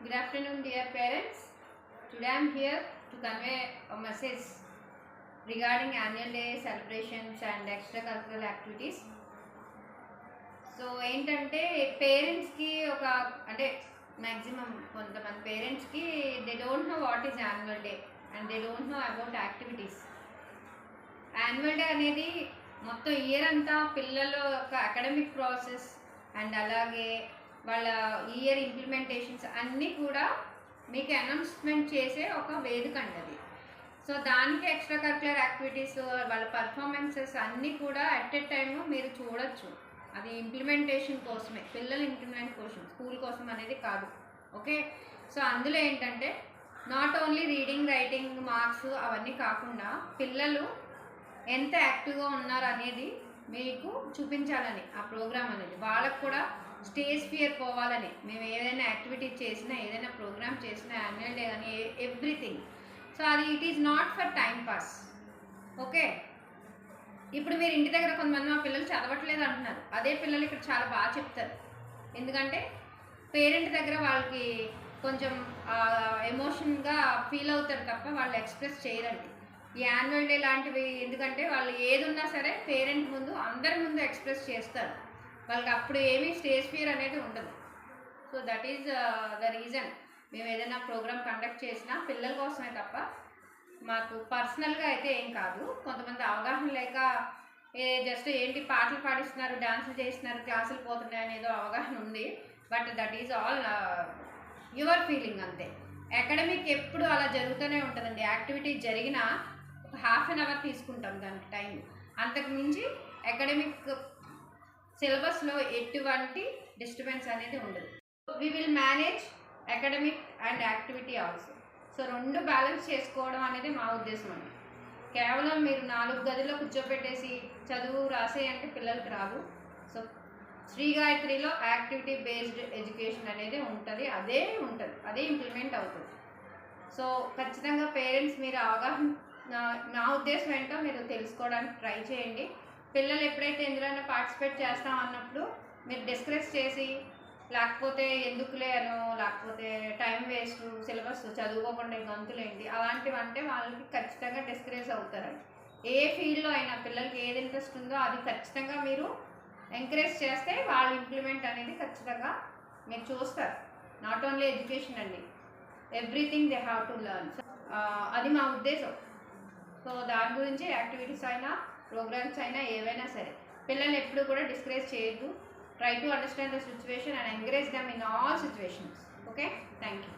Good afternoon, dear parents. Today I am here to convey a message regarding annual day celebrations and extracurricular activities. So ఏంటంటే పేరెంట్స్కి ఒక అంటే maximum కొంతమంది పేరెంట్స్కి they don't know what is annual day and they don't know about activities. Annual day అనేది మొత్తం year అంతా పిల్లల యొక్క అకాడమిక్ ప్రాసెస్ అండ్ అలాగే వాళ్ళ ఇయర్ ఇంప్లిమెంటేషన్స్ అన్నీ కూడా మీకు అనౌన్స్మెంట్ చేసే ఒక వేదిక అండి అది. సో దానికి ఎక్స్ట్రా కరిక్యులర్ యాక్టివిటీస్ వాళ్ళ పర్ఫార్మెన్సెస్ అన్నీ కూడా అట్ ఎ టైము మీరు చూడొచ్చు. అది ఇంప్లిమెంటేషన్ కోసమే, పిల్లల ఇంప్లిమెంట్ కోసం, స్కూల్ కోసం అనేది కాదు. ఓకే, సో అందులో ఏంటంటే not only reading, writing, marks అవన్నీ కాకుండా పిల్లలు ఎంత యాక్టివ్గా ఉన్నారు అనేది మీకు చూపించాలని ఆ ప్రోగ్రామ్ అనేది. వాళ్ళకు కూడా స్టేజ్ ఫియర్ పోవాలని మేము ఏదైనా యాక్టివిటీ చేసినా, ఏదైనా ప్రోగ్రామ్ చేసినా, యాన్యువల్ డే కానీ ఎవ్రీథింగ్. సో అది it is not for time pass. Okay, ఇప్పుడు మీరు ఇంటి దగ్గర కొంతమంది మా పిల్లలు చదవట్లేదు అంటున్నారు. అదే పిల్లలు ఇక్కడ చాలా బాగా చెప్తారు. ఎందుకంటే పేరెంట్ దగ్గర వాళ్ళకి కొంచెం ఎమోషన్గా ఫీల్ అవుతారు తప్ప వాళ్ళు ఎక్స్ప్రెస్ చేయరండి. ఈ యాన్యువల్ డే లాంటివి ఎందుకంటే వాళ్ళు ఏదున్నా సరే పేరెంట్ ముందు, అందరి ముందు ఎక్స్ప్రెస్ చేస్తారు. వాళ్ళకి అప్పుడు ఏమీ స్టేజ్ ఫియర్ అనేది ఉండదు. So that is the reason మేము ఏదైనా ప్రోగ్రామ్ కండక్ట్ చేసినా పిల్లల కోసమే తప్ప మాకు పర్సనల్గా అయితే ఏం కాదు. కొంతమంది అవగాహన లేక జస్ట్ ఏంటి పాటలు పాడిస్తున్నారు, డాన్సులు చేస్తున్నారు, క్లాసులు పోతున్నాయి అనేదో అవగాహన ఉంది. But that is all your feeling అంతే. అకాడమిక్ ఎప్పుడు అలా జరుగుతూనే ఉంటుందండి. యాక్టివిటీ జరిగినా ఒక హాఫ్ అన్ అవర్ తీసుకుంటాం దానికి టైం. అంతకు మించి అకాడమిక్ సిలబస్లో ఎటువంటి డిస్టర్బెన్స్ అనేది ఉండదు. We will manage academic and activity also. So రెండు బ్యాలెన్స్ చేసుకోవడం అనేది మా ఉద్దేశం అండి. కేవలం మీరు 4 గదిలో కూర్చోపెట్టేసి చదువు రాసే అంటే పిల్లలకి రాదు. సో శ్రీ గాయత్రిలో యాక్టివిటీ బేస్డ్ ఎడ్యుకేషన్ అనేది ఉంటుంది, అదే ఇంప్లిమెంట్ అవుతుంది. సో ఖచ్చితంగా పేరెంట్స్ మీరు అవగాహన, నా ఉద్దేశం ఏంటో మీరు తెలుసుకోవడానికి ట్రై చేయండి. పిల్లలు ఎప్పుడైతే ఎందులోనే పార్టిసిపేట్ చేస్తాం అన్నప్పుడు మీరు డిస్కరేజ్ చేసి, లేకపోతే ఎందుకులే అనో, లేకపోతే టైం వేస్ట్, సిలబస్ చదువుకోకుండా గంతులేంటి అలాంటివి అంటే వాళ్ళకి ఖచ్చితంగా డిస్కరేజ్ అవుతారండి. ఏ ఫీల్డ్లో అయినా పిల్లలకి ఏది ఇంట్రెస్ట్ ఉందో అది ఖచ్చితంగా మీరు ఎంకరేజ్ చేస్తే వాళ్ళ ఇంప్లిమెంట్ అనేది ఖచ్చితంగా మీరు చూస్తారు. నాట్ ఓన్లీ ఎడ్యుకేషన్ అండి, everything they have to learn. అది మా ఉద్దేశం. సో దాని గురించి యాక్టివిటీస్ అయినా, ప్రోగ్రామ్స్ అయినా ఏవైనా సరే పిల్లల్ని ఎప్పుడు కూడా డిస్కరేజ్ చేయొద్దు. Try to understand the situation and encourage them in all situations. Okay, thank you.